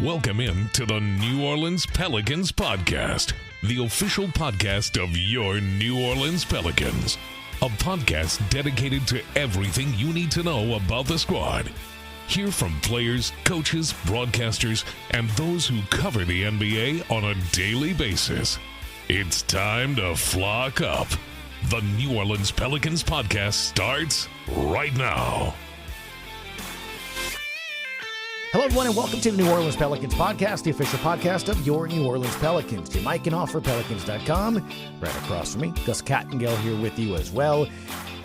Welcome in to the New Orleans Pelicans Podcast, the official podcast of your New Orleans Pelicans. A podcast dedicated to everything you need to know about the squad. Hear from players, coaches, broadcasters, and those who cover the NBA on a daily basis. It's time to flock up. The New Orleans Pelicans Podcast starts right now. Hello, everyone, and welcome to the New Orleans Pelicans Podcast, the official podcast of your New Orleans Pelicans. Jim Eichenhofer, Pelicans.com. Right across from me, Gus Kattengell here with you as well.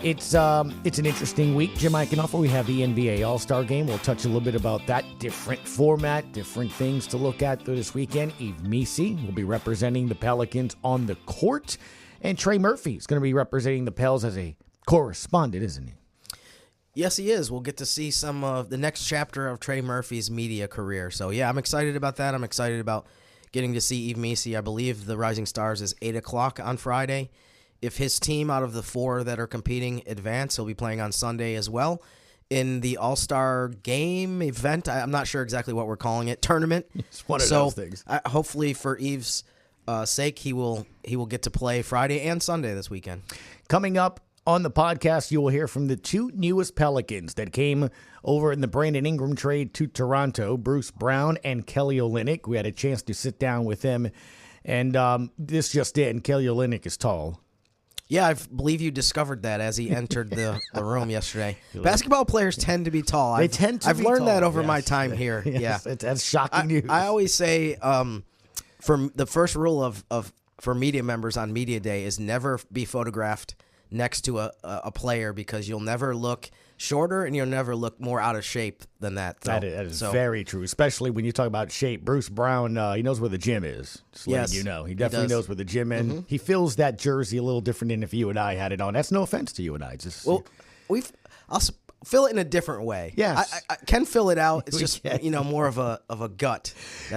It's an interesting week, Jim Eichenhofer. We have the NBA All-Star Game. We'll touch a little bit about that. Different format, different things to look at this weekend. Yves Missi will be representing the Pelicans on the court. And Trey Murphy is going to be representing the Pels as a correspondent, isn't he? Yes, he is. We'll get to see some of the next chapter of Trey Murphy's media career. So, yeah, I'm excited about that. I'm excited about getting to see Yves Missi. I believe the Rising Stars is 8 o'clock on Friday. If his team out of the four that are competing advance, he'll be playing on Sunday as well. In the All-Star Game event, I'm not sure exactly what we're calling it, tournament. It's one of those things. Hopefully for Yves' sake, he will get to play Friday and Sunday this weekend. Coming up on the podcast, you will hear from the two newest Pelicans that came over in the Brandon Ingram trade to Toronto, Bruce Brown and Kelly Olynyk. We had a chance to sit down with them, and this just in, Kelly Olynyk is tall. Yeah, I believe you discovered that as he entered the room yesterday. Basketball players tend to be tall. I've learned that over my time here. Yes, yeah, that's shocking news. I always say for the first rule for media members on Media Day is never be photographed next to a player, because you'll never look shorter and you'll never look more out of shape than that. That is very true, especially when you talk about shape. Bruce Brown, he knows where the gym is. Just letting you know. He definitely knows where the gym is. Mm-hmm. He fills that jersey a little different than if you and I had it on. That's no offense to you and I. I'll fill it in a different way. Yes. I can fill it out. It's just more of a gut.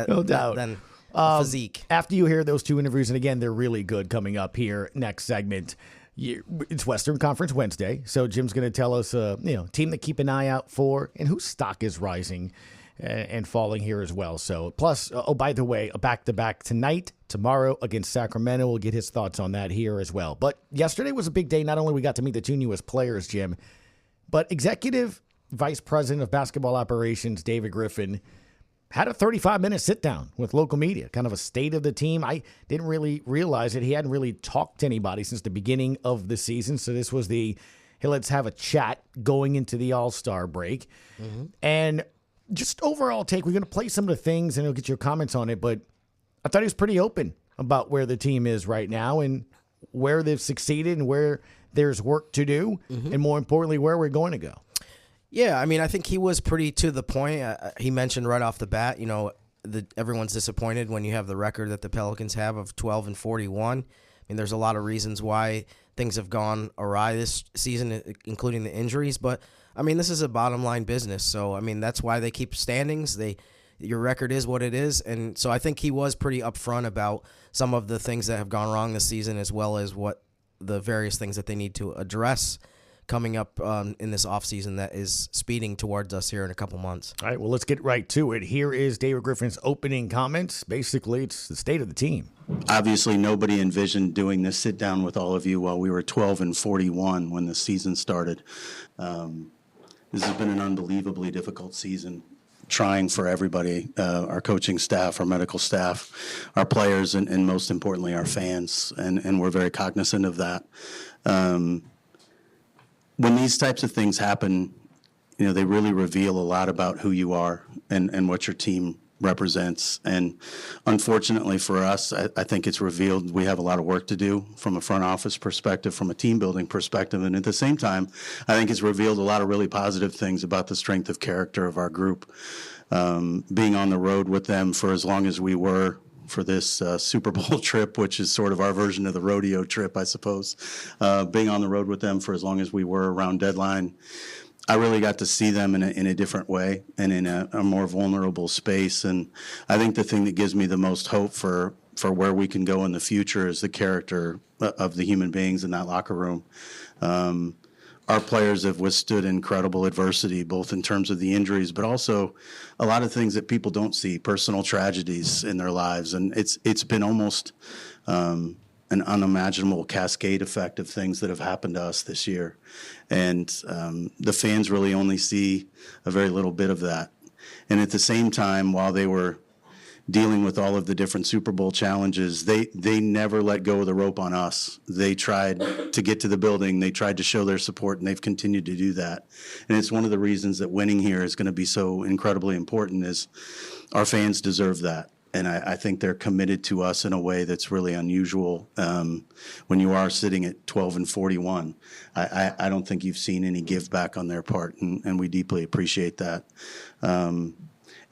No doubt. Than physique. After you hear those two interviews, and again, they're really good coming up here next segment. It's Western Conference Wednesday, so Jim's going to tell us, team to keep an eye out for, and whose stock is rising and falling here as well. So, plus, by the way, a back-to-back tonight, tomorrow against Sacramento. We'll get his thoughts on that here as well. But yesterday was a big day. Not only we got to meet the two newest players, Jim, but Executive Vice President of Basketball Operations, David Griffin, had a 35-minute sit-down with local media, kind of a state of the team. I didn't really realize it. He hadn't really talked to anybody since the beginning of the season, so this was hey, let's have a chat going into the All-Star break. Mm-hmm. And just overall take, we're going to play some of the things, and we'll get your comments on it, but I thought he was pretty open about where the team is right now and where they've succeeded and where there's work to do, and more importantly, where we're going to go. Yeah, I mean, I think he was pretty to the point. He mentioned right off the bat, everyone's disappointed when you have the record that the Pelicans have of 12-41. I mean, there's a lot of reasons why things have gone awry this season, including the injuries. But, I mean, this is a bottom-line business. So, I mean, that's why they keep standings. Your record is what it is. And so I think he was pretty upfront about some of the things that have gone wrong this season, as well as what the various things that they need to address coming up in this offseason that is speeding towards us here in a couple months. All right, well, let's get right to it. Here is David Griffin's opening comments. Basically, it's the state of the team. Obviously, nobody envisioned doing this sit-down with all of you while we were 12-41 when the season started. This has been an unbelievably difficult season, trying for everybody, our coaching staff, our medical staff, our players, and most importantly, our fans, and we're very cognizant of that. When these types of things happen, they really reveal a lot about who you are and what your team represents. And unfortunately for us, I think it's revealed we have a lot of work to do from a front office perspective, from a team building perspective. And at the same time, I think it's revealed a lot of really positive things about the strength of character of our group. Being on the road with them for as long as we were for this Super Bowl trip, which is sort of our version of the rodeo trip, I suppose. Being on the road with them for as long as we were around deadline, I really got to see them in a different way and in a more vulnerable space. And I think the thing that gives me the most hope for where we can go in the future is the character of the human beings in that locker room. our players have withstood incredible adversity, both in terms of the injuries, but also a lot of things that people don't see, personal tragedies in their lives. And it's been almost an unimaginable cascade effect of things that have happened to us this year. And the fans really only see a very little bit of that. And at the same time, while they were dealing with all of the different Super Bowl challenges, they never let go of the rope on us. They tried to get to the building. They tried to show their support, and they've continued to do that. And it's one of the reasons that winning here is going to be so incredibly important is our fans deserve that. And I think they're committed to us in a way that's really unusual when you are sitting at 12-41. I don't think you've seen any give back on their part, and we deeply appreciate that.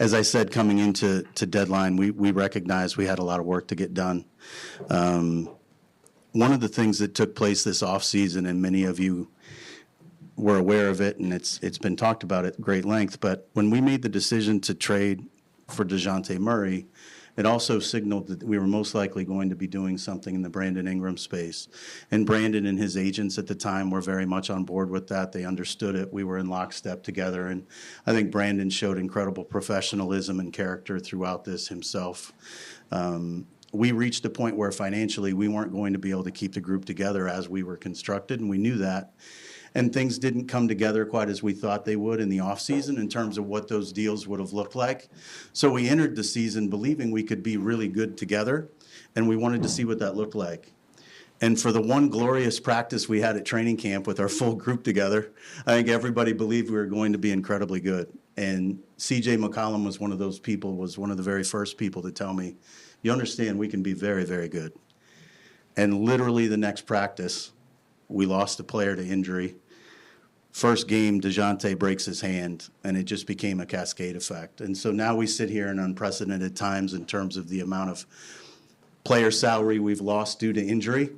As I said, coming into deadline, we recognized we had a lot of work to get done. One of the things that took place this offseason, and many of you were aware of it, and it's been talked about at great length, but when we made the decision to trade for DeJounte Murray, it also signaled that we were most likely going to be doing something in the Brandon Ingram space. And Brandon and his agents at the time were very much on board with that. They understood it. We were in lockstep together. And I think Brandon showed incredible professionalism and character throughout this himself. We reached a point where financially we weren't going to be able to keep the group together as we were constructed, and we knew that. And things didn't come together quite as we thought they would in the offseason in terms of what those deals would have looked like. So we entered the season believing we could be really good together, and we wanted to see what that looked like. And for the one glorious practice we had at training camp with our full group together, I think everybody believed we were going to be incredibly good. And C.J. McCollum was one of those people, was one of the very first people to tell me, you understand we can be very, very good. And literally the next practice, we lost a player to injury. First game, DeJounte breaks his hand, and it just became a cascade effect. And so now we sit here in unprecedented times in terms of the amount of player salary we've lost due to injury.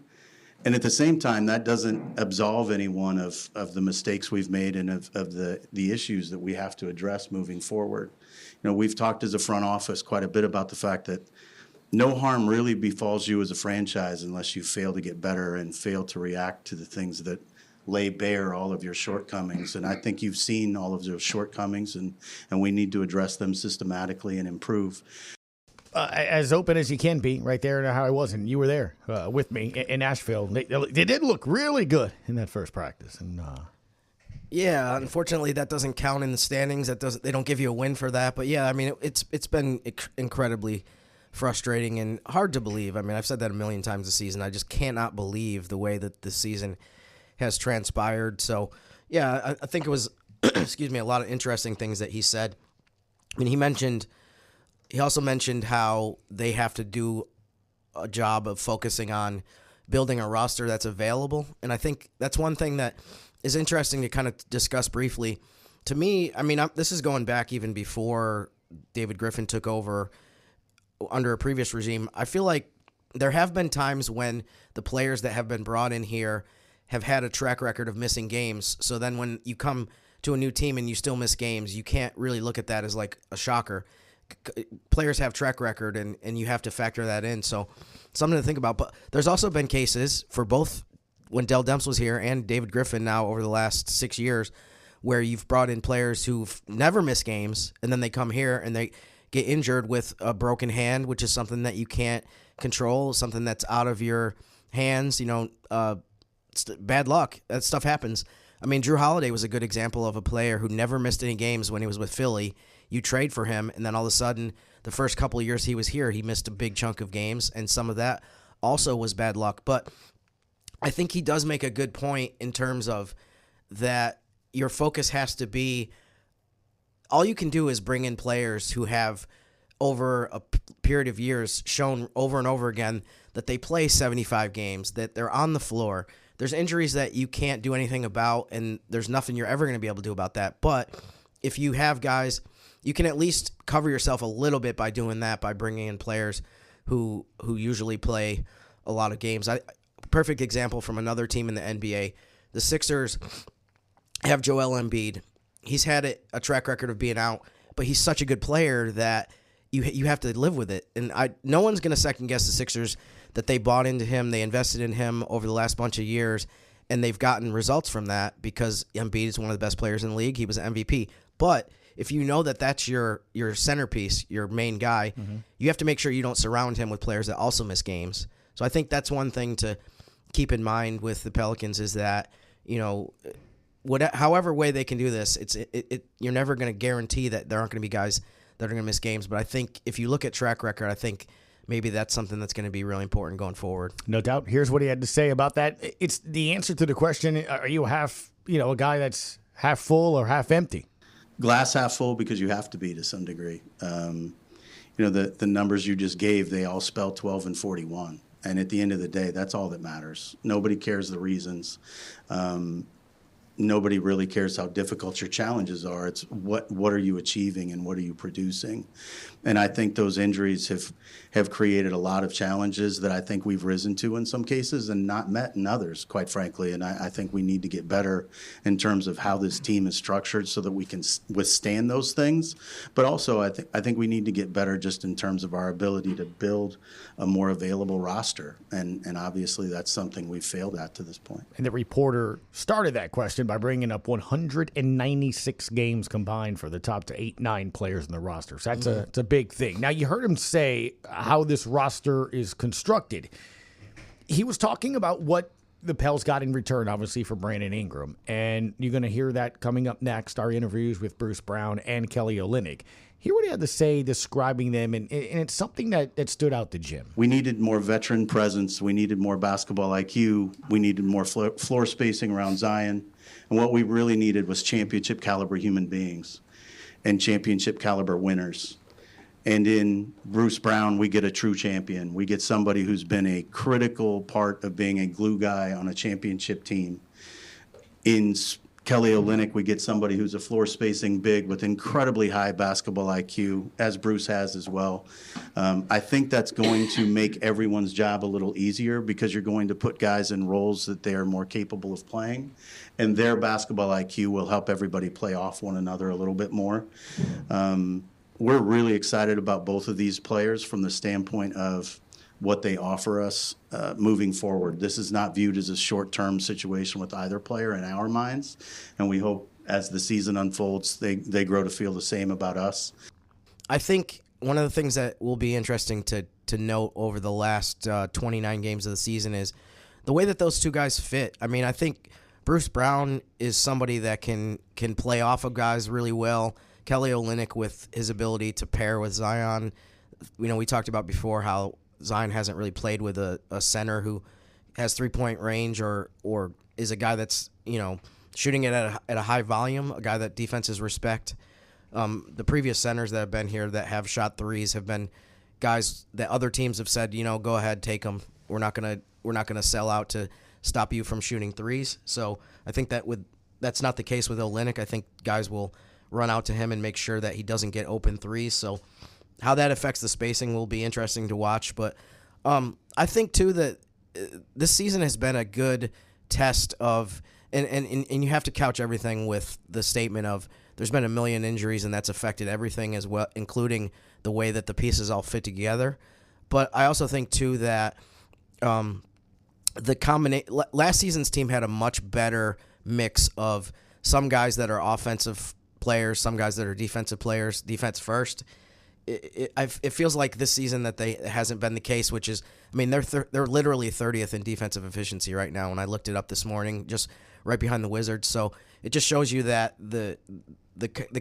And at the same time, that doesn't absolve anyone of the mistakes we've made and of the issues that we have to address moving forward. You know, we've talked as a front office quite a bit about the fact that no harm really befalls you as a franchise unless you fail to get better and fail to react to the things that lay bare all of your shortcomings. And I think you've seen all of those shortcomings, and we need to address them systematically and improve. As open as you can be, right there how I was, and you were there with me in Asheville. They did look really good in that first practice. And yeah, unfortunately, that doesn't count in the standings. They don't give you a win for that. But yeah, I mean, it's been incredibly frustrating and hard to believe. I mean, I've said that a million times this season. I just cannot believe the way that this season has transpired. So, yeah, I think it was, excuse me, a lot of interesting things that he said. I mean, he also mentioned how they have to do a job of focusing on building a roster that's available. And I think that's one thing that is interesting to kind of discuss briefly. To me, I mean, this is going back even before David Griffin took over under a previous regime. I feel like there have been times when the players that have been brought in here have had a track record of missing games. So then when you come to a new team and you still miss games, you can't really look at that as like a shocker. Players have track record, and you have to factor that in. So something to think about. But there's also been cases for both when Dell Demps was here and David Griffin now over the last 6 years where you've brought in players who've never missed games, and then they come here and they get injured with a broken hand, which is something that you can't control, something that's out of your hands. You know, bad luck. That stuff happens. I mean, Drew Holiday was a good example of a player who never missed any games when he was with Philly. You trade for him, and then all of a sudden, the first couple of years he was here, he missed a big chunk of games, and some of that also was bad luck. But I think he does make a good point in terms of that your focus has to be, all you can do is bring in players who have, over a period of years, shown over and over again that they play 75 games, that they're on the floor. There's injuries that you can't do anything about, and there's nothing you're ever going to be able to do about that. But if you have guys, you can at least cover yourself a little bit by doing that, by bringing in players who usually play a lot of games. Perfect example from another team in the NBA. The Sixers have Joel Embiid. He's had a track record of being out, but he's such a good player that you have to live with it. And no one's going to second guess the Sixers that they bought into him, they invested in him over the last bunch of years, and they've gotten results from that because Embiid is one of the best players in the league. He was an MVP. But if you know that that's your centerpiece, your main guy, you have to make sure you don't surround him with players that also miss games. So I think that's one thing to keep in mind with the Pelicans is that, however way they can do this, you're never going to guarantee that there aren't going to be guys that are going to miss games. But I think if you look at track record, I think maybe that's something that's going to be really important going forward. No doubt. Here's what he had to say about that. It's the answer to the question, are you a guy that's half full or half empty? Glass half full because you have to be to some degree. The numbers you just gave, they all spell 12 and 41. And at the end of the day, that's all that matters. Nobody cares the reasons. Nobody really cares how difficult your challenges are. It's what are you achieving and what are you producing? And I think those injuries have created a lot of challenges that I think we've risen to in some cases and not met in others, quite frankly. And I think we need to get better in terms of how this team is structured so that we can withstand those things. But also I think we need to get better just in terms of our ability to build a more available roster. And obviously that's something we've failed at to this point. And the reporter started that question by bringing up 196 games combined for the top 8-9 players in the roster. So that's it's a big thing. Now, you heard him say how this roster is constructed. He was talking about what the Pels got in return, obviously, for Brandon Ingram. And you're going to hear that coming up next, our interviews with Bruce Brown and Kelly Olynyk. Hear what he had to say describing them, and it's something that stood out to Jim. We needed more veteran presence. We needed more basketball IQ. We needed more floor spacing around Zion. And what we really needed was championship caliber human beings and championship caliber winners. And in Bruce Brown, we get a true champion. We get somebody who's been a critical part of being a glue guy on a championship team. In Kelly Olynyk, we get somebody who's a floor spacing big with incredibly high basketball IQ, as Bruce has as well. I think that's going to make everyone's job a little easier because you're going to put guys in roles that they are more capable of playing, and their basketball IQ will help everybody play off one another a little bit more. We're really excited about both of these players from the standpoint of what they offer us moving forward. This is not viewed as a short-term situation with either player in our minds, and we hope as the season unfolds, they grow to feel the same about us. I think one of the things that will be interesting to note over the last 29 games of the season is the way that those two guys fit. I mean, I think Bruce Brown is somebody that can play off of guys really well. Kelly Olynyk, with his ability to pair with Zion, we talked about before how Zion hasn't really played with a center who has 3-point range or is a guy that's shooting it at a high volume, a guy that defenses respect. The previous centers that have been here that have shot threes have been guys that other teams have said, go ahead, take them. We're not gonna sell out to stop you from shooting threes. So I think that's not the case with Olynyk. I think guys will run out to him and make sure that he doesn't get open threes. So how that affects the spacing will be interesting to watch. But I think, too, that this season has been a good test of and you have to couch everything with the statement of there's been a million injuries, and that's affected everything as well, including the way that the pieces all fit together. But I also think, too, that last season's team had a much better mix of some guys that are offensive players, some guys that are defensive players, defense first. It feels like this season that it hasn't been the case, which is, I mean, they're literally 30th in defensive efficiency right now, and I looked it up this morning, just right behind the Wizards. So it just shows you that the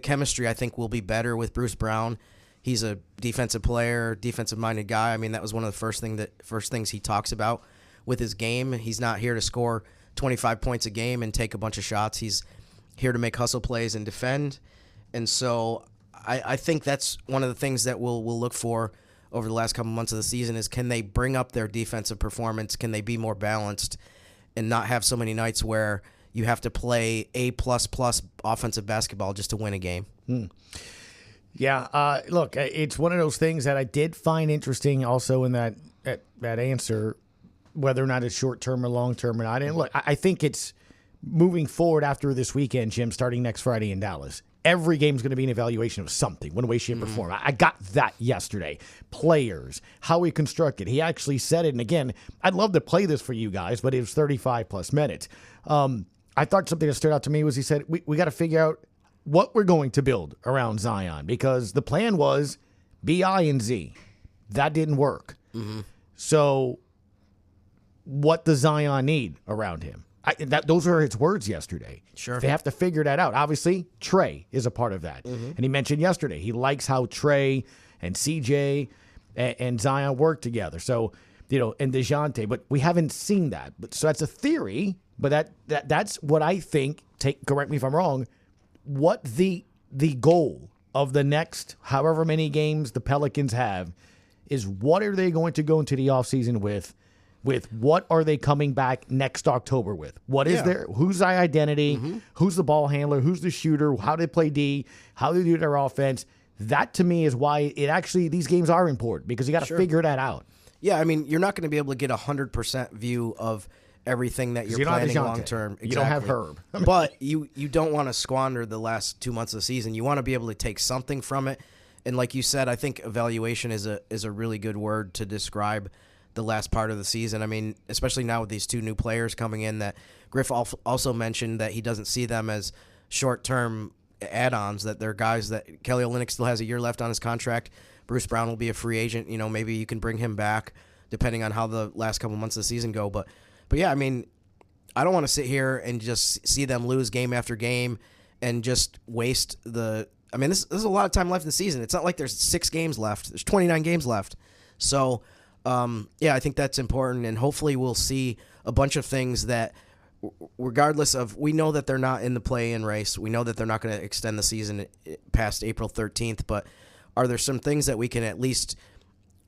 chemistry, I think, will be better with Bruce Brown. He's a defensive player, defensive-minded guy. I mean, that was one of the first things he talks about with his game. He's not here to score 25 points a game and take a bunch of shots. He's here to make hustle plays and defend. And so I think that's one of the things that we'll look for over the last couple months of the season is, can they bring up their defensive performance? Can they be more balanced and not have so many nights where you have to play A++ offensive basketball just to win a game? Yeah, look, it's one of those things that I did find interesting also in that answer, whether or not it's short-term or long-term or not. And look, I think it's moving forward after this weekend, Jim, starting next Friday in Dallas. every game is going to be an evaluation of something, one way, shape, or form. I got that yesterday. Players, how we construct it. He actually said it, and again, I'd love to play this for you guys, but it was 35-plus minutes. I thought something that stood out to me was he said, we got to figure out what we're going to build around Zion, because the plan was B-I and Z. That didn't work. So what does Zion need around him? Those are his words yesterday. Sure. They have to figure that out. Obviously, Trey is a part of that. And he mentioned yesterday he likes how Trey and CJ and Zion work together. So, and DeJounte. But we haven't seen that. So that's a theory, but that's what I think, correct me if I'm wrong, what the goal of the next however many games the Pelicans have is, what are they going to go into the offseason with what are they coming back next October with? What is who's their identity? Who's the ball handler? Who's the shooter? How do they play D? How do they do their offense? That, to me, is why these games are important, because you got to figure that out. Yeah, I mean, you're not going to be able to get 100% view of everything that you're planning long term. Exactly. You don't have Herb. But you don't want to squander the last 2 months of the season. You want to be able to take something from it. And like you said, I think evaluation is a really good word to describe the last part of the season. I mean, especially now with these two new players coming in, that Griff also mentioned that he doesn't see them as short-term add-ons, that they're guys that Kelly Olynyk still has a year left on his contract. Bruce Brown will be a free agent. Maybe you can bring him back depending on how the last couple months of the season go. But yeah, I mean, I don't want to sit here and just see them lose game after game and just waste this is a lot of time left in the season. It's not like there's 6 games left. There's 29 games left. So, I think that's important, and hopefully we'll see a bunch of things that, regardless of, we know that they're not in the play-in race. We know that they're not going to extend the season past April 13th, but are there some things that we can at least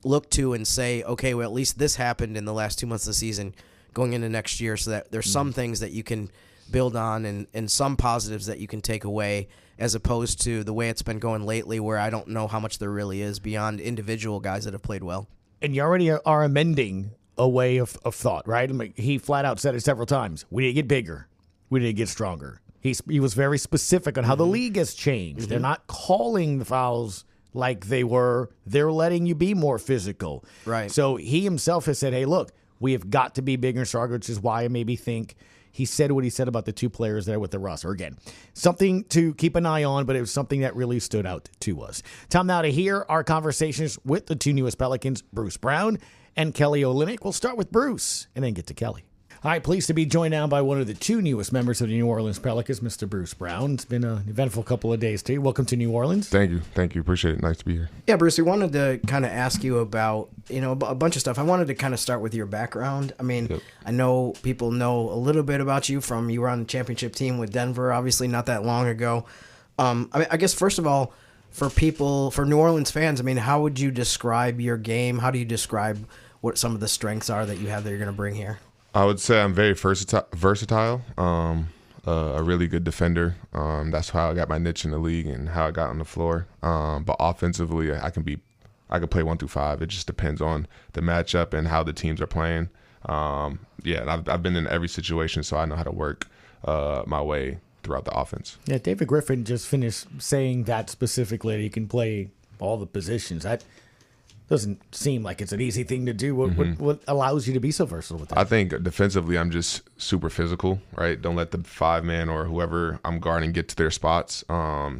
look to and say, okay, well, at least this happened in the last 2 months of the season going into next year, so that there's some things that you can build on and some positives that you can take away, as opposed to the way it's been going lately, where I don't know how much there really is beyond individual guys that have played well. And you already are amending a way of thought, right? I mean, he flat out said it several times. We didn't get bigger. We didn't get stronger. He was very specific on how the league has changed. They're not calling the fouls like they were. They're letting you be more physical. Right. So he himself has said, hey, look, we have got to be bigger and stronger, which is why I maybe think he said what he said about the two players there with the roster. Again, something to keep an eye on, but it was something that really stood out to us. Time now to hear our conversations with the two newest Pelicans, Bruce Brown and Kelly Olynyk. We'll start with Bruce and then get to Kelly. All right, pleased to be joined now by one of the two newest members of the New Orleans Pelicans, Mr. Bruce Brown. It's been an eventful couple of days, too. Welcome to New Orleans. Thank you. Appreciate it. Nice to be here. Yeah, Bruce, we wanted to kind of ask you about, a bunch of stuff. I wanted to kind of start with your background. I mean, I know people know a little bit about you from, you were on the championship team with Denver, obviously not that long ago. I guess, first of all, for New Orleans fans, I mean, how would you describe your game? How do you describe what some of the strengths are that you have that you're going to bring here? I would say I'm very versatile, a really good defender. That's how I got my niche in the league and how I got on the floor. But offensively, I can play 1 through 5. It just depends on the matchup and how the teams are playing. And I've been in every situation, so I know how to work my way throughout the offense. Yeah, David Griffin just finished saying that specifically, that he can play all the positions. That doesn't seem like it's an easy thing to do. What allows you to be so versatile with that? I think defensively, I'm just super physical, right? Don't let the 5-man or whoever I'm guarding get to their spots.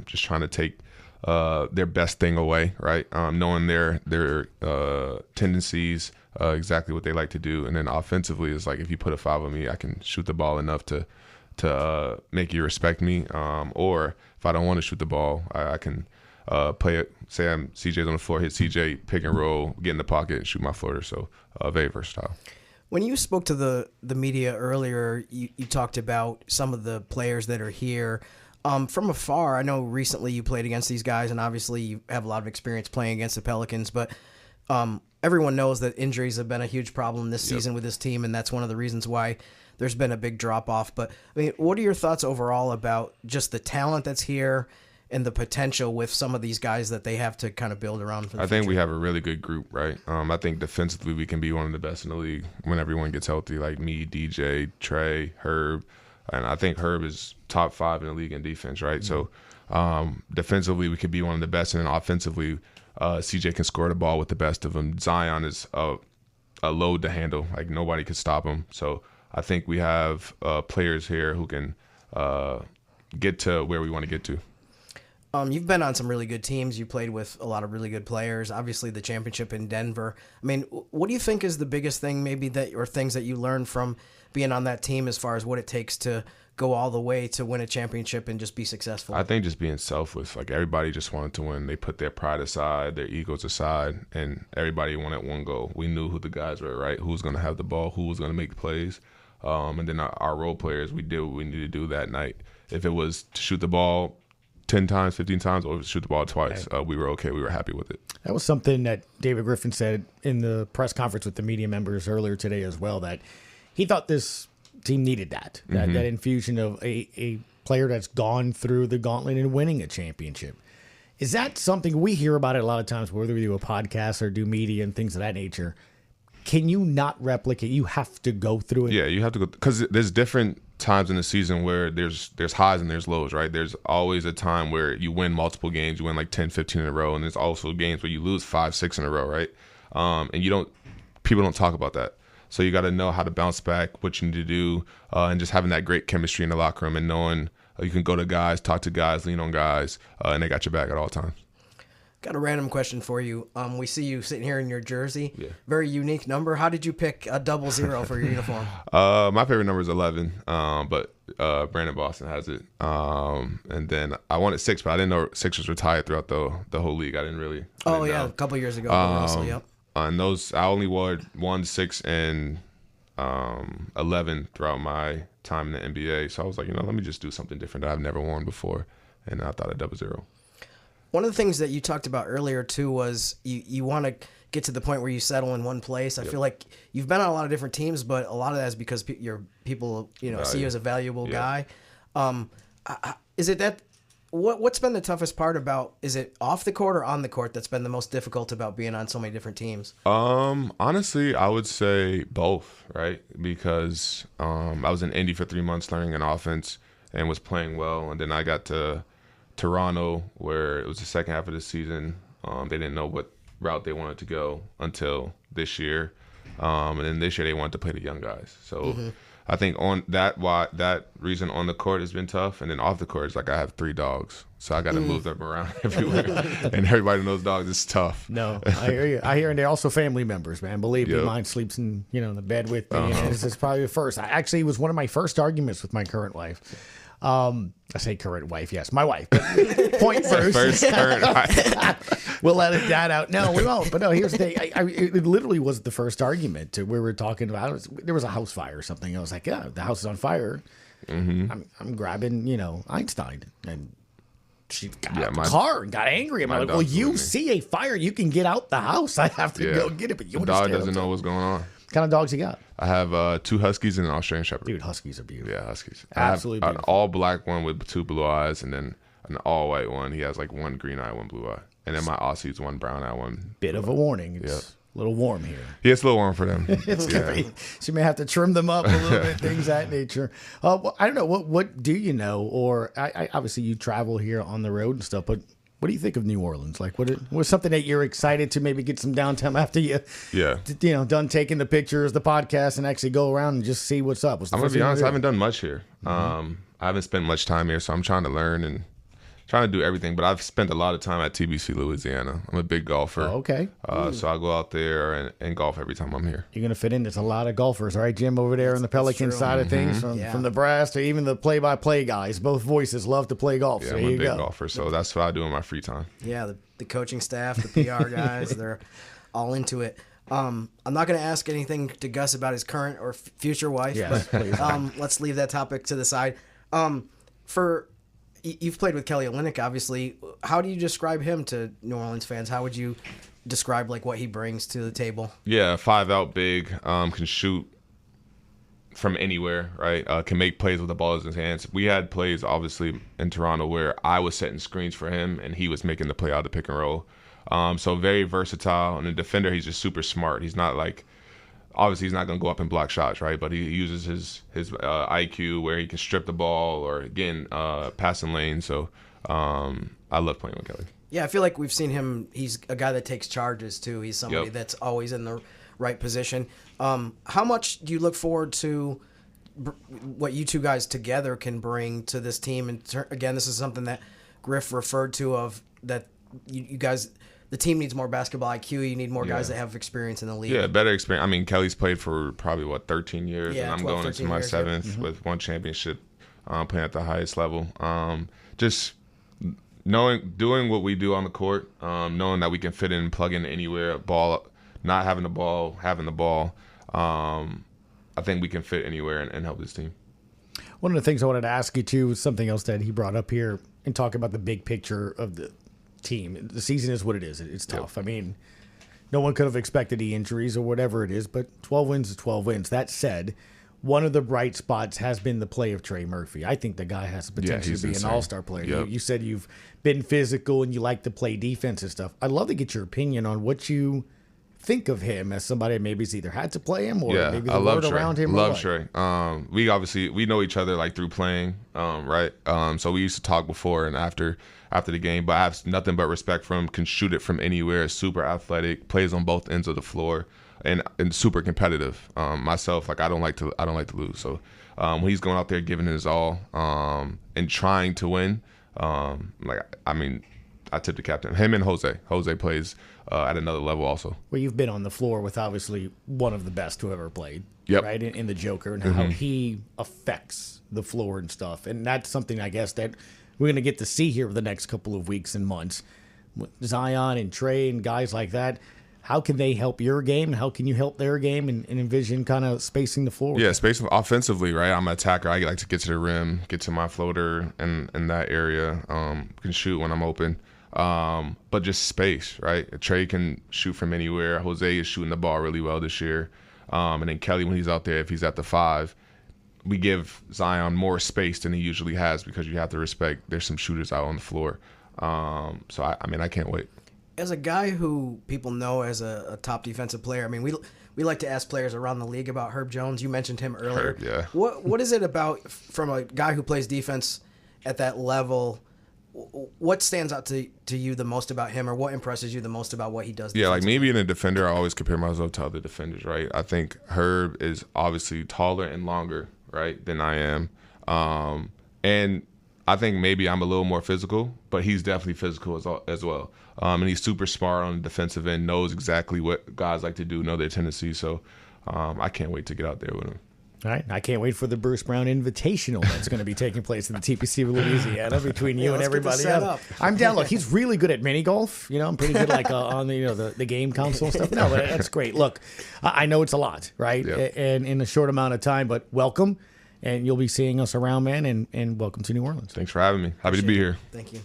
Just trying to take their best thing away, right? Knowing their tendencies, exactly what they like to do. And then offensively, it's like if you put a 5 on me, I can shoot the ball enough to make you respect me. Or if I don't want to shoot the ball, I can play it. Say CJ's on the floor, hit CJ, pick and roll, get in the pocket, and shoot my floater. So very versatile. When you spoke to the media earlier, you talked about some of the players that are here. From afar, I know recently you played against these guys, and obviously you have a lot of experience playing against the Pelicans, but everyone knows that injuries have been a huge problem this season with this team, and that's one of the reasons why there's been a big drop-off. But, I mean, what are your thoughts overall about just the talent that's here and the potential with some of these guys that they have to kind of build around for the future? think we have a really good group, right? I think defensively we can be one of the best in the league when everyone gets healthy, like me, DJ, Trey, Herb, And I think Herb is top 5 in the league in defense, right? So defensively, we could be one of the best, and then offensively, CJ can score the ball with the best of them. Zion is a load to handle. Like, nobody can stop him. So I think we have players here who can get to where we want to get to. You've been on some really good teams. You played with a lot of really good players. Obviously, the championship in Denver. I mean, what do you think is the biggest thing maybe or things that you learned from being on that team as far as what it takes to go all the way to win a championship and just be successful? I think just being selfless. Like, everybody just wanted to win. They put their pride aside, their egos aside, and everybody wanted one goal. We knew who the guys were, right? Who was going to have the ball, who was going to make plays. And then our role players, we did what we needed to do that night. If it was to shoot the ball 10 times, 15 times, or shoot the ball twice, we were okay. We were happy with it. That was something that David Griffin said in the press conference with the media members earlier today as well, that he thought this team needed that infusion of a player that's gone through the gauntlet and winning a championship. Is that something we hear about it a lot of times, whether we do a podcast or do media and things of that nature? Can you not replicate? You have to go through it. Yeah, you have to go, because there's different times in the season where there's highs and there's lows, right? There's always a time where you win multiple games, you win like 10, 15 in a row, and there's also games where you lose 5, 6 in a row, right? And people don't talk about that. So you got to know how to bounce back, what you need to do, and just having that great chemistry in the locker room and knowing you can go to guys, talk to guys, lean on guys, and they got your back at all times. Got a random question for you. We see you sitting here in your jersey. Yeah. Very unique number. How did you pick a 00 for your uniform? My favorite number is 11, but Brandon Boston has it. And then I wanted 6, but I didn't know 6 was retired throughout the whole league. I didn't know. A couple years ago. Also, yep. And those, I only wore 1, 6, and 11 throughout my time in the NBA. So I was like, let me just do something different that I've never worn before. And I thought a 00. One of the things that you talked about earlier, too, was you want to get to the point where you settle in one place. I feel like you've been on a lot of different teams, but a lot of that is because people see you as a valuable guy. Is it that? What's been the toughest part about? Is it off the court or on the court that's been the most difficult about being on so many different teams? Honestly, I would say both, right? Because I was in Indy for 3 months learning an offense and was playing well, and then I got to Toronto, where it was the second half of the season. They didn't know what route they wanted to go until this year. And then this year they wanted to play the young guys. So I think on that reason on the court has been tough. And then off the court, it's like I have 3 dogs. So I got to move them around everywhere. And everybody knows dogs. It's tough. No, I hear you. And they're also family members, man. Believe me, mine sleeps in the bed with me. And this is probably the first. It was one of my first arguments with my current wife. I say current wife, yes, my wife. Point first current wife. We'll let that out. No, we won't. But no, here's the thing. It literally was the first argument we were talking about. There was a house fire or something. I was like, yeah, the house is on fire. I'm grabbing, Einstein. And she got out the car and got angry. I'm like, well, you see a fire, you can get out the house. I have to go get it. But the dog doesn't know what's going on. What kind of dogs you got? I have 2 Huskies and an Australian Shepherd. Dude, Huskies are beautiful. Yeah, Huskies. Absolutely I have beautiful. An all black one with 2 blue eyes, and then an all white one. He has like 1 green eye, 1 blue eye. And then my Aussies, 1 brown eye, 1. Bit of a warning. It's a little warm here. Yeah, it's a little warm for them. She may have to trim them up a little bit, things of that nature. Well, I don't know. What do you know? Or I obviously you travel here on the road and stuff, but what do you think of New Orleans? Like, what was something that you're excited to maybe get some downtime after you, done taking the pictures, the podcast, and actually go around and just see what's up? I'm gonna be honest, I haven't done much here. I haven't spent much time here, so I'm trying to learn and trying to do everything. But I've spent a lot of time at TBC Louisiana. I'm a big golfer. Oh, okay. So I go out there and golf every time I'm here. You're gonna fit in. There's a lot of golfers, all right, Jim, over there on the Pelicans side of things, from the brass to even the play-by-play guys. Both voices love to play golf. Yeah, so I'm a big go. golfer, so that's what I do in my free time. Yeah, the coaching staff, the PR guys, they're all into it. I'm not going to ask anything to Gus about his current or future wife, but let's leave that topic to the side. You've played with Kelly Olynyk, obviously. How do you describe him to New Orleans fans? How would you describe what he brings to the table? Yeah, 5-out big, can shoot from anywhere, right? Can make plays with the ball in his hands. We had plays, obviously, in Toronto where I was setting screens for him and he was making the play out of the pick and roll. So very versatile. And the defender, he's just super smart. He's not like obviously he's not going to go up and block shots, right? But he uses his IQ where he can strip the ball or again passing lane. So I love playing with Kelly. Yeah, I feel like we've seen him. He's a guy that takes charges too. He's somebody that's always in the right position. How much do you look forward to what you two guys together can bring to this team? And again, this is something that Griff referred to of that you guys. The team needs more basketball IQ. You need more guys that have experience in the league. Yeah, better experience. I mean, Kelly's played for probably, 13 years, and I'm going into my 7th with 1 championship, playing at the highest level. Just doing what we do on the court, knowing that we can fit in, plug in anywhere, not having the ball, having the ball. I think we can fit anywhere and help this team. One of the things I wanted to ask you, too, was something else that he brought up here and talk about the big picture of the team. The season is what it is. It's tough. I mean, no one could have expected the injuries or whatever it is, but 12 wins is 12 wins. That said, one of the bright spots has been the play of Trey Murphy. I think the guy has the potential to be an all-star player. Yep. You said you've been physical and you like to play defense and stuff. I'd love to get your opinion on what you think of him as somebody that maybe has either had to play him or maybe the word around him. Love Trey. We know each other like through playing, right? So we used to talk before and after the game, but I have nothing but respect for him. Can shoot it from anywhere. Super athletic. Plays on both ends of the floor, and super competitive. Myself, like I don't like to lose. So when he's going out there giving his all and trying to win, I tip the captain. Him and Jose. Jose plays at another level also. Well, you've been on the floor with obviously one of the best who ever played, right, in the Joker, and how he affects the floor and stuff. And that's something, I guess, that we're going to get to see here over the next couple of weeks and months. Zion and Trey and guys like that, how can they help your game? How can you help their game and envision kind of spacing the floor? Yeah, spacing offensively, right? I'm an attacker. I like to get to the rim, get to my floater and in that area. Can shoot when I'm open. But just space, right? Trey can shoot from anywhere. Jose is shooting the ball really well this year. And then Kelly, when he's out there, if he's at the 5, we give Zion more space than he usually has because you have to respect there's some shooters out on the floor. So, I can't wait. As a guy who people know as a top defensive player, I mean, we like to ask players around the league about Herb Jones. You mentioned him earlier. Herb, yeah. What is it about, from a guy who plays defense at that level, what stands out to you the most about him, or what impresses you the most about what he does? Yeah, like me being a defender, I always compare myself to other defenders, right? I think Herb is obviously taller and longer, right, than I am. And I think maybe I'm a little more physical, but he's definitely physical as well. And he's super smart on the defensive end, knows exactly what guys like to do, know their tendencies. So I can't wait to get out there with him. All right. I can't wait for the Bruce Brown Invitational that's going to be taking place in the TPC of Louisiana between you and everybody else. I'm down. Look, he's really good at mini golf. I'm pretty good on the game console and stuff. No, but that's great. Look, I know it's a lot, right? Yep. And in a short amount of time, but welcome. And you'll be seeing us around, man, and welcome to New Orleans. Thanks for having me. Happy to be here. Thank you.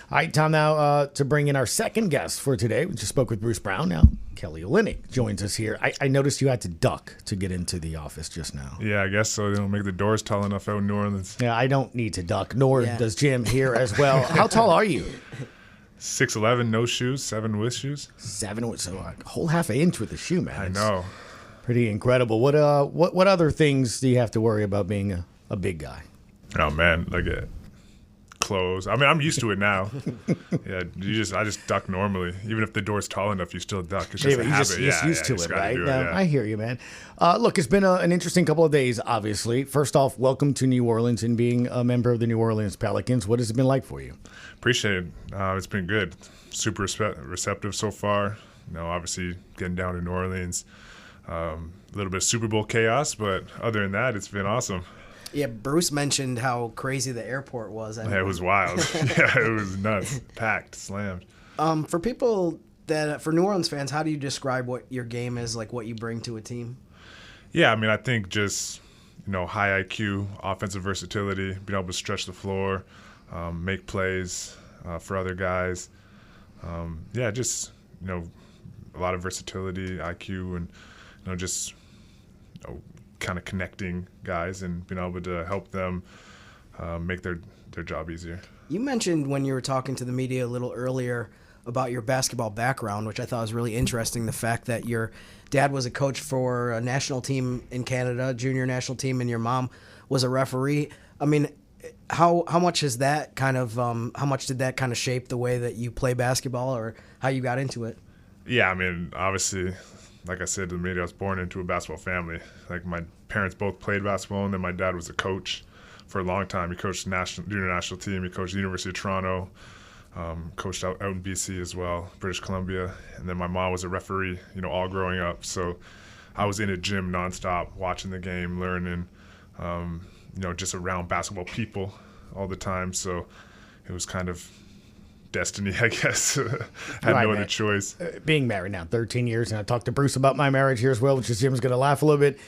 All right, time now to bring in our second guest for today. We just spoke with Bruce Brown. Now, Kelly Olynyk joins us here. I noticed you had to duck to get into the office just now. Yeah, I guess so. They don't make the doors tall enough out in New Orleans. Yeah, I don't need to duck, nor does Jim here as well. How tall are you? 6'11", no shoes, 7 with shoes. 7, so a whole half an inch with the shoe, man. I know. Pretty incredible. What other things do you have to worry about being a big guy? Oh man, look at clothes. I mean, I'm used to it now. Yeah, I just duck normally. Even if the door's tall enough, you still duck. It's just a habit. You're just used to it, right? Yeah. I hear you, man. Look, it's been an interesting couple of days, obviously. First off, welcome to New Orleans and being a member of the New Orleans Pelicans. What has it been like for you? Appreciate it. It's been good. Super receptive so far. Obviously getting down to New Orleans. A little bit of Super Bowl chaos, but other than that, it's been awesome. Yeah, Bruce mentioned how crazy the airport was. It was wild. Yeah, it was nuts. Packed, slammed. For New Orleans fans, how do you describe what your game is, like what you bring to a team? Yeah, I mean, I think just, high IQ, offensive versatility, being able to stretch the floor, make plays for other guys. Just, a lot of versatility, IQ, and, just kind of connecting guys and being able to help them make their job easier. You mentioned when you were talking to the media a little earlier about your basketball background, which I thought was really interesting. The fact that your dad was a coach for a national team in Canada, junior national team, and your mom was a referee. I mean, how much is that kind of how much did that kind of shape the way that you play basketball or how you got into it? Yeah, I mean, obviously, like I said, I was born into a basketball family. Like, my parents both played basketball, and then my dad was a coach for a long time. He coached the junior national team. He coached the University of Toronto, coached out in BC as well, British Columbia. And then my mom was a referee, all growing up. So I was in a gym nonstop, watching the game, learning, just around basketball people all the time. So it was kind of destiny, I guess. Had no other choice. Being married now 13 years, and I talked to Bruce about my marriage here as well, which is Jim's going to laugh a little bit.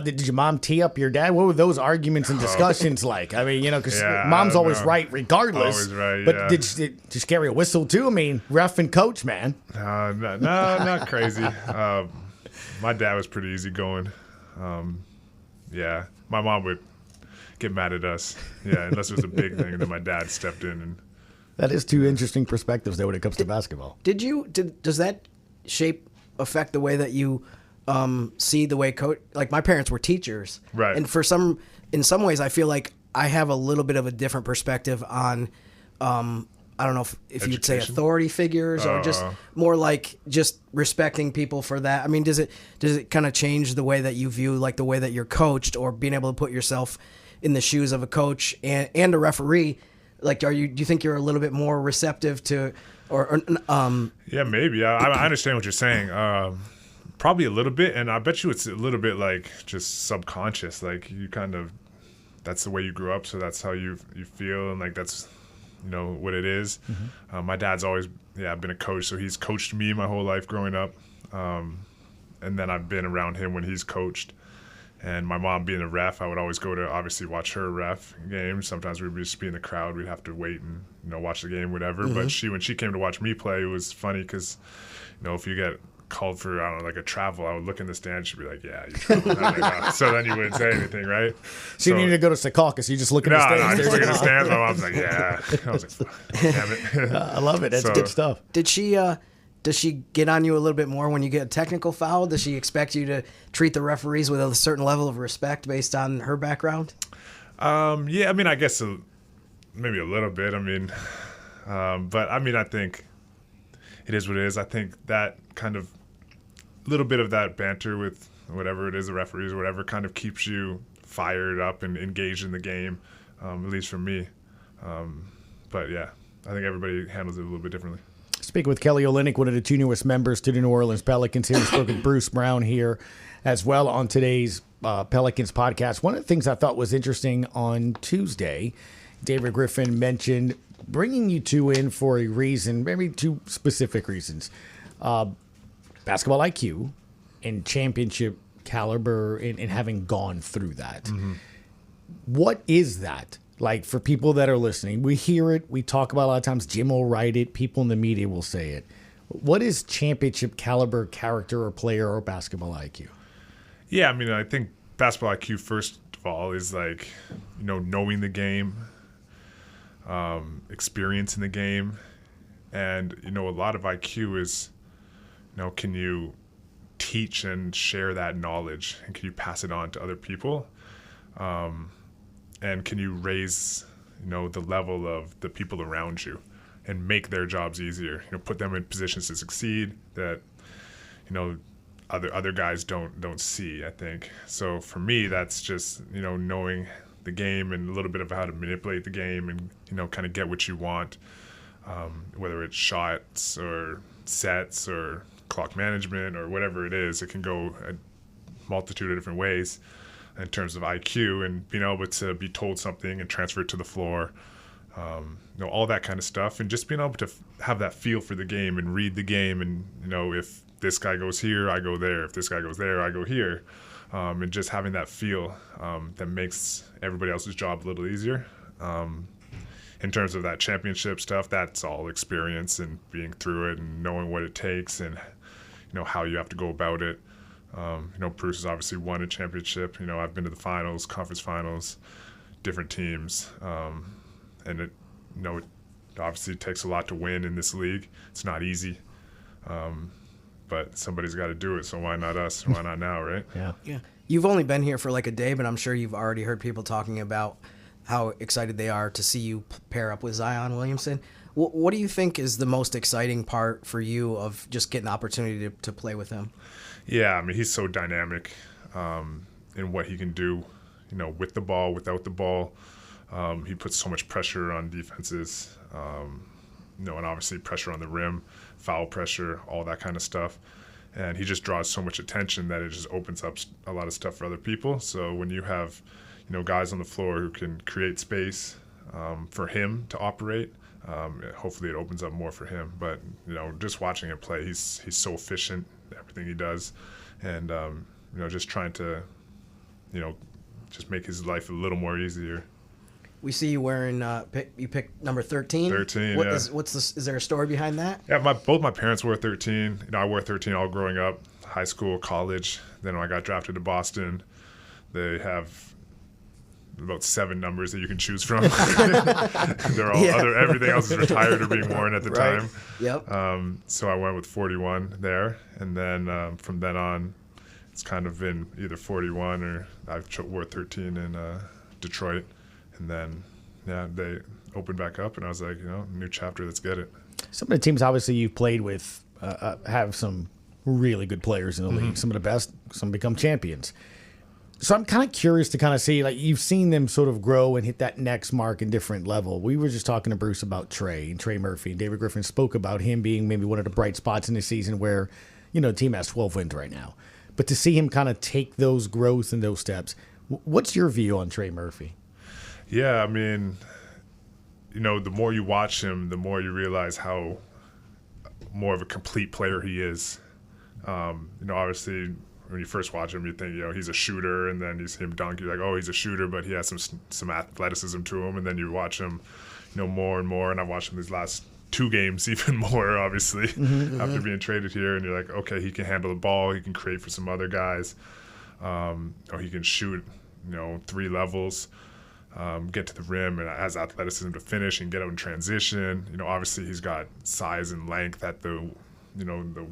Did your mom tee up your dad? What were those arguments and discussions like? I mean, because mom's always right regardless. Always right, but yeah. did she carry a whistle too? I mean, ref and coach, man. No, not crazy. My dad was pretty easygoing. My mom would get mad at us. Yeah, unless it was a big thing, and then my dad stepped in. And that is two interesting perspectives there when it comes to basketball. Does that affect the way that you see the way coach? Like, my parents were teachers, right? And in some ways, I feel like I have a little bit of a different perspective on, I don't know if you'd say authority figures or just more like just respecting people for that. I mean, does it kind of change the way that you view, like, the way that you're coached, or being able to put yourself in the shoes of a coach and a referee? Like, do you think you're a little bit more receptive to, or Yeah, maybe. I understand what you're saying. Probably a little bit, and I bet you it's a little bit like just subconscious. Like, you kind of, that's the way you grew up, so that's how you feel, and like that's what it is. Mm-hmm. My dad's always been a coach, so he's coached me my whole life growing up, and then I've been around him when he's coached. And my mom being a ref, I would always go to obviously watch her ref games. Sometimes we'd just be in the crowd. We'd have to wait and watch the game, whatever. Mm-hmm. But when she came to watch me play, it was funny because, if you get called for, I don't know, like a travel, I would look in the stands. She'd be like, "Yeah, you traveled." So then you wouldn't say anything, right? So you needed to go to Secaucus. You just look in the stands. No, I just look in the stands. My mom's like, "Yeah." I was like, "Damn it." I love it. That's good stuff. Does she get on you a little bit more when you get a technical foul? Does she expect you to treat the referees with a certain level of respect based on her background? Yeah, I mean, I guess maybe a little bit. I mean, but I mean, I think it is what it is. I think that kind of little bit of that banter with whatever it is, the referees or whatever, kind of keeps you fired up and engaged in the game, at least for me. But yeah, I think everybody handles it a little bit differently. Speaking with Kelly Olynyk, one of the two newest members to the New Orleans Pelicans here. We spoke with Bruce Brown here as well on today's Pelicans podcast. One of the things I thought was interesting on Tuesday, David Griffin mentioned bringing you two in for a reason, maybe two specific reasons. Basketball IQ and championship caliber and having gone through that. Mm-hmm. What is that? Like, for people that are listening, we hear it, we talk about it a lot of times, Jim will write it, people in the media will say it. What is championship caliber character or player or basketball IQ? Yeah, I mean, I think basketball IQ, first of all, is like, knowing the game, experience in the game. And, a lot of IQ is, can you teach and share that knowledge, and can you pass it on to other people? And can you raise, the level of the people around you and make their jobs easier? Put them in positions to succeed that, other guys don't see, I think. So for me, that's just, knowing the game and a little bit of how to manipulate the game and, kind of get what you want, whether it's shots or sets or clock management or whatever it is. It can go a multitude of different ways in terms of IQ and being able to be told something and transfer it to the floor, all that kind of stuff, and just being able to have that feel for the game and read the game, and if this guy goes here, I go there. If this guy goes there, I go here, and just having that feel that makes everybody else's job a little easier. In terms of that championship stuff, that's all experience and being through it and knowing what it takes and how you have to go about it. Bruce has obviously won a championship. I've been to the finals, conference finals, different teams, and it Obviously, it takes a lot to win in this league. It's not easy. But somebody's got to do it, so why not us? Why not now, right? Yeah. You've only been here for like a day, but I'm sure you've already heard people talking about how excited they are to see you pair up with Zion Williamson. What do you think is the most exciting part for you of just getting the opportunity to play with him? Yeah, I mean, he's so dynamic in what he can do, with the ball, without the ball. He puts so much pressure on defenses, and obviously pressure on the rim, foul pressure, all that kind of stuff. And he just draws so much attention that it just opens up a lot of stuff for other people. So when you have, guys on the floor who can create space for him to operate, hopefully it opens up more for him. But, just watching him play, he's so efficient, everything he does. And, just trying to, just make his life a little more easier. We see you wearing, you picked number 13. 13, What yeah. Is there a story behind that? Yeah, both my parents wore 13. I wore 13 all growing up, high school, college. Then when I got drafted to Boston, they have about 7 numbers that you can choose from. They're all everything else is retired or being worn at the time. Yep. So I went with 41 there, and then from then on, it's kind of been either 41 or I wore 13 in Detroit, and then they opened back up, and I was like, new chapter, let's get it. Some of the teams obviously you've played with have some really good players in the league. Some of the best, some become champions. So I'm kind of curious to kind of see, like, you've seen them sort of grow and hit that next mark in different level. We were just talking to Bruce about Trey Murphy, and David Griffin spoke about him being maybe one of the bright spots in the season where, the team has 12 wins right now. But to see him kind of take those growth and those steps, what's your view on Trey Murphy? Yeah, I mean, the more you watch him, the more you realize how more of a complete player he is. Obviously, when you first watch him, you think, he's a shooter, and then you see him dunk, you're like, oh, he's a shooter, but he has some athleticism to him, and then you watch him, more and more, and I watched him these last 2 games even more, obviously, after being traded here, and you're like, okay, he can handle the ball, he can create for some other guys, or he can shoot, 3 levels, get to the rim, and has athleticism to finish and get out in transition. Obviously he's got size and length at the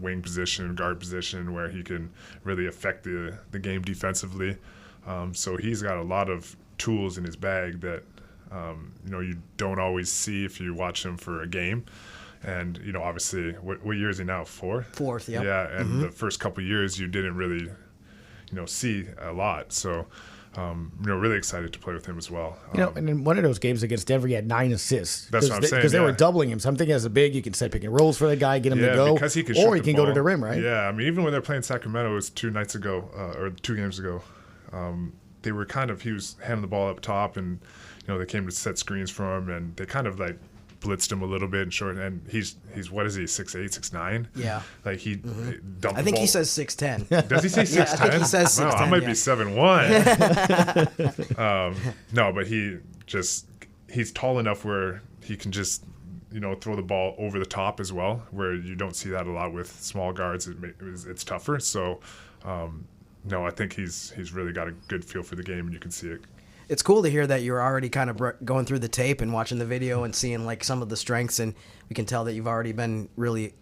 wing position, guard position, where he can really affect the game defensively. So he's got a lot of tools in his bag that, you don't always see if you watch him for a game. And, obviously, what year is he now? 4th? 4th, yeah. Yeah, and the first couple of years you didn't really, see a lot. So, really excited to play with him as well. And in one of those games against Denver, he had 9 assists. That's what I'm saying. Because they were doubling him. So I'm thinking as a big, you can set pick and rolls for the guy, get him to go. Because he can or shoot he the can ball. go to the rim, right? Yeah, I mean, even when they're playing Sacramento, it was 2 nights ago, or 2 games ago, they were he was handing the ball up top, and, they came to set screens for him, and they kind of, blitzed him a little bit in short, and he's what is he, 6'8", 6'9"? Yeah. He dumped the ball. I think he says 6'10". Does he say 6'10"? Yeah, I think he says 6'10", Wow, I might yeah. be 7'1". No, but he's tall enough where he can just, throw the ball over the top as well, where you don't see that a lot with small guards. It's tougher. So, no, I think he's really got a good feel for the game, and you can see it. It's cool to hear that you're already kind of going through the tape and watching the video and seeing some of the strengths, and we can tell that you've already been really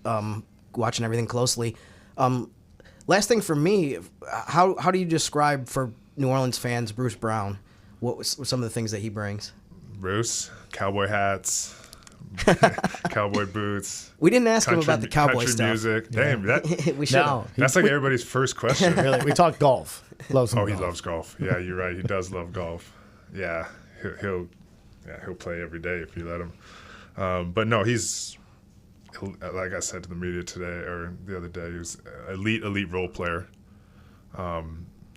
watching everything closely. Last thing for me, how do you describe for New Orleans fans Bruce Brown? What was some of the things that he brings? Bruce, cowboy hats, cowboy boots. We didn't ask him about the cowboy country stuff. music. Damn, We should. No, that's everybody's first question. really. We talked golf. Loves some Oh, golf. he loves golf. Yeah, you're right. He does love golf. Yeah, he'll play every day if you let him. But no, he's, like I said to the media today or the other day, he was elite role player,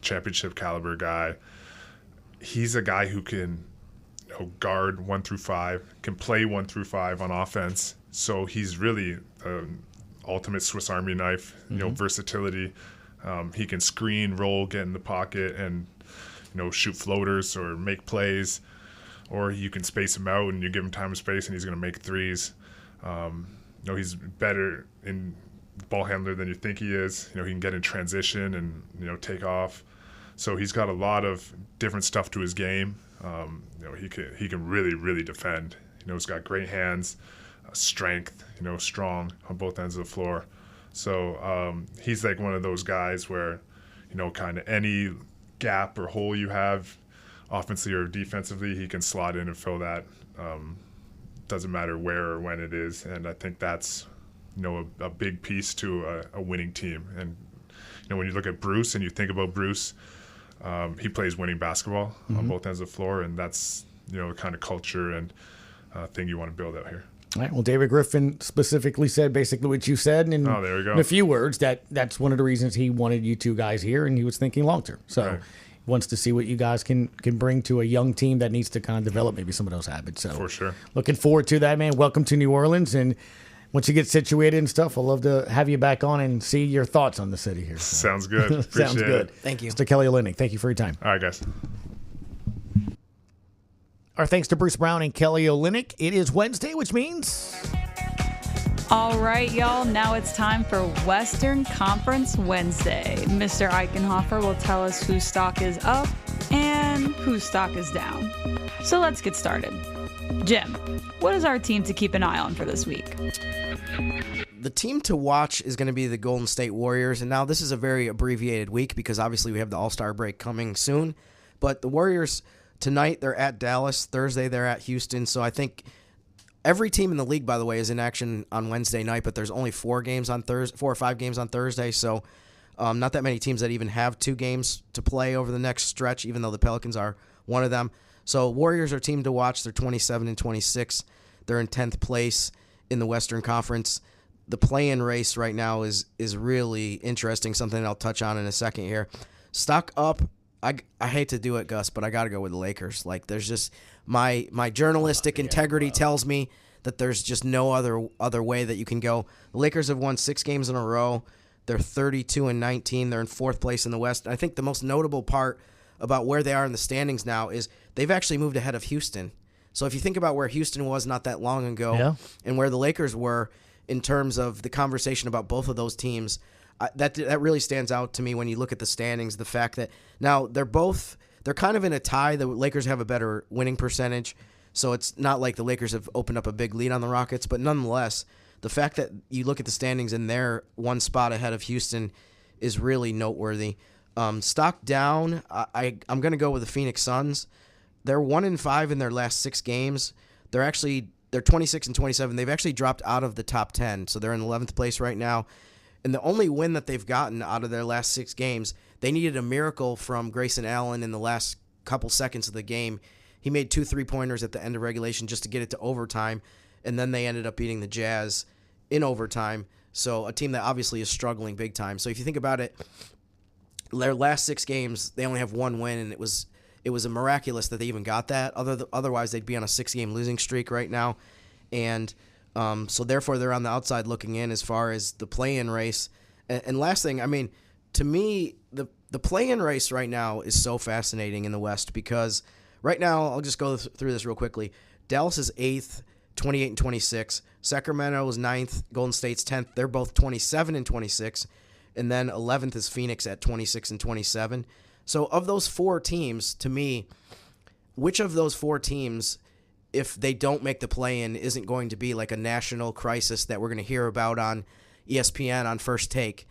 championship caliber guy. He's a guy who can guard 1 through 5, can play 1 through 5 on offense. So he's really ultimate Swiss Army knife. Versatility. He can screen, roll, get in the pocket, and shoot floaters or make plays, or you can space him out and you give him time and space, and he's going to make threes. He's better in ball handler than you think he is. He can get in transition and take off. So he's got a lot of different stuff to his game. He can really defend. He's got great hands, strength, strong on both ends of the floor. So he's like one of those guys where, kind of any gap or hole you have, offensively or defensively, he can slot in and fill that. Doesn't matter where or when it is. And I think that's, a big piece to a winning team. And, when you look at Bruce and you think about Bruce, he plays winning basketball on both ends of the floor. And that's, the kind of culture and thing you want to build out here. All right. Well, David Griffin specifically said basically what you said in there we go. In a few words, that's one of the reasons he wanted you two guys here, and he was thinking long term. So Right. he wants to see what you guys can bring to a young team that needs to kind of develop maybe some of those habits. So For sure. looking forward to that, man. Welcome to New Orleans, and once you get situated and stuff, I'd love to have you back on and see your thoughts on the city here. So. Sounds good. Appreciate Sounds good. it. Thank you. Mr. Kelly Olynyk, thank you for your time. All right, guys. Our thanks to Bruce Brown and Kelly Olynyk. It is Wednesday, which means... All right, y'all. Now it's time for Western Conference Wednesday. Mr. Eichenhofer will tell us whose stock is up and whose stock is down. So let's get started. Jim, what is our team to keep an eye on for this week? The team to watch is going to be the Golden State Warriors. And now this is a very abbreviated week because obviously we have the All-Star break coming soon. But the Warriors, tonight they're at Dallas. Thursday they're at Houston. So I think every team in the league, by the way, is in action on Wednesday night. But there's only 4 or 5 games on Thursday. So not that many teams that even have 2 games to play over the next stretch, even though the Pelicans are one of them. So Warriors are a team to watch. They're 27-26. They're in 10th place in the Western Conference. The play-in race right now is really interesting, something I'll touch on in a second here. Stock up. I hate to do it, Gus, but I got to go with the Lakers. Like, there's just my journalistic integrity tells me that there's just no other way that you can go. The Lakers have won 6 games in a row. They're 32-19. They're in 4th place in the West. I think the most notable part about where they are in the standings now is they've actually moved ahead of Houston. So if you think about where Houston was not that long ago and where the Lakers were in terms of the conversation about both of those teams, that really stands out to me when you look at the standings. The fact that now they're kind of in a tie. The Lakers have a better winning percentage, so it's not like the Lakers have opened up a big lead on the Rockets. But nonetheless, the fact that you look at the standings and they're 1 spot ahead of Houston is really noteworthy. Stock down, I'm going to go with the Phoenix Suns. They're 1-5 in their last 6 games. They're 26-27. They've actually dropped out of the top 10, so they're in 11th place right now. And the only win that they've gotten out of their last 6 games, they needed a miracle from Grayson Allen in the last couple seconds of the game. He made 2 3-pointers at the end of regulation just to get it to overtime, and then they ended up beating the Jazz in overtime. So a team that obviously is struggling big time. So if you think about it, their last 6 games, they only have 1 win, and it was a miraculous that they even got that. Otherwise, they'd be on a 6-game losing streak right now. And so therefore, they're on the outside looking in as far as the play-in race. And last thing, I mean, to me, the play-in race right now is so fascinating in the West because right now, I'll just go through this real quickly. Dallas is 8th, 28-26. Sacramento is 9th. Golden State's 10th. They're both 27-26. And then 11th is Phoenix at 26-27. So of those 4 teams, to me, which of those 4 teams, if they don't make the play-in, isn't going to be like a national crisis that we're going to hear about on ESPN on First Take?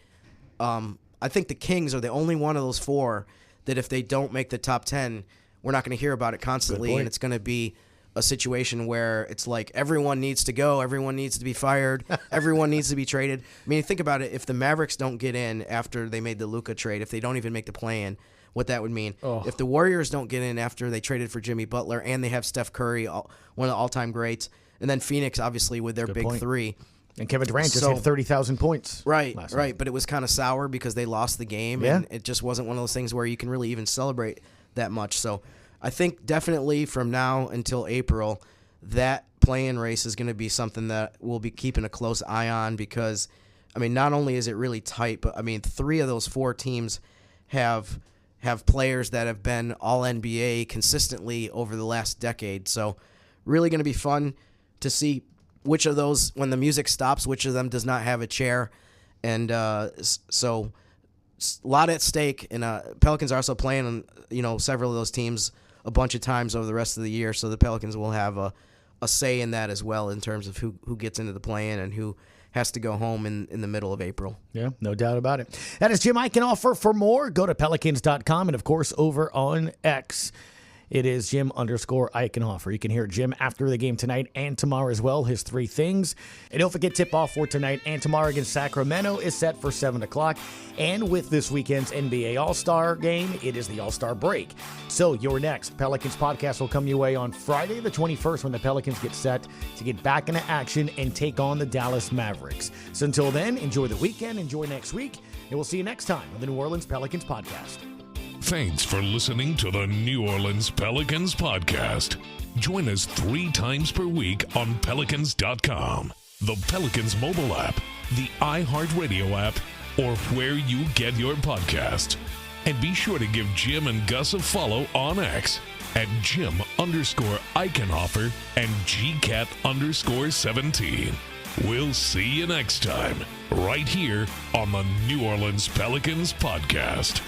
I think the Kings are the only one of those 4 that if they don't make the top 10, we're not going to hear about it constantly, and it's going to be a situation where it's like everyone needs to go, everyone needs to be fired, everyone needs to be traded. I mean, think about it. If the Mavericks don't get in after they made the Luka trade, if they don't even make the play-in, what that would mean. If the Warriors don't get in after they traded for Jimmy Butler and they have Steph Curry, one of the all-time greats, and then Phoenix, obviously, with their big 3. And Kevin Durant just hit 30,000 points. Right. But it was kind of sour because they lost the game, and it just wasn't one of those things where you can really even celebrate that much. So I think definitely from now until April, that play-in race is going to be something that we'll be keeping a close eye on because, I mean, not only is it really tight, but, I mean, 3 of those 4 teams have players that have been All-NBA consistently over the last decade. So really going to be fun to see which of those, when the music stops, which of them does not have a chair. And so a lot at stake. And Pelicans are also playing, several of those teams a bunch of times over the rest of the year. So the Pelicans will have a a say in that as well in terms of who gets into the play-in and who has to go home in the middle of April. Yeah, no doubt about it. That is Jim Eichenhofer. For more, go to Pelicans.com and, of course, over on X. It is Jim_Eichenhofer. You can hear Jim after the game tonight and tomorrow as well, his 3 things. And don't forget, tip-off for tonight and tomorrow against Sacramento is set for 7 o'clock. And with this weekend's NBA All-Star game, it is the All-Star break. So your next Pelicans podcast will come your way on Friday the 21st when the Pelicans get set to get back into action and take on the Dallas Mavericks. So until then, enjoy the weekend, enjoy next week, and we'll see you next time on the New Orleans Pelicans Podcast. Thanks for listening to the New Orleans Pelicans Podcast. Join us 3 times per week on Pelicans.com, the Pelicans mobile app, the iHeartRadio app, or where you get your podcast. And be sure to give Jim and Gus a follow on X at Jim_Eichenhofer and GCat_17. We'll see you next time, right here on the New Orleans Pelicans Podcast.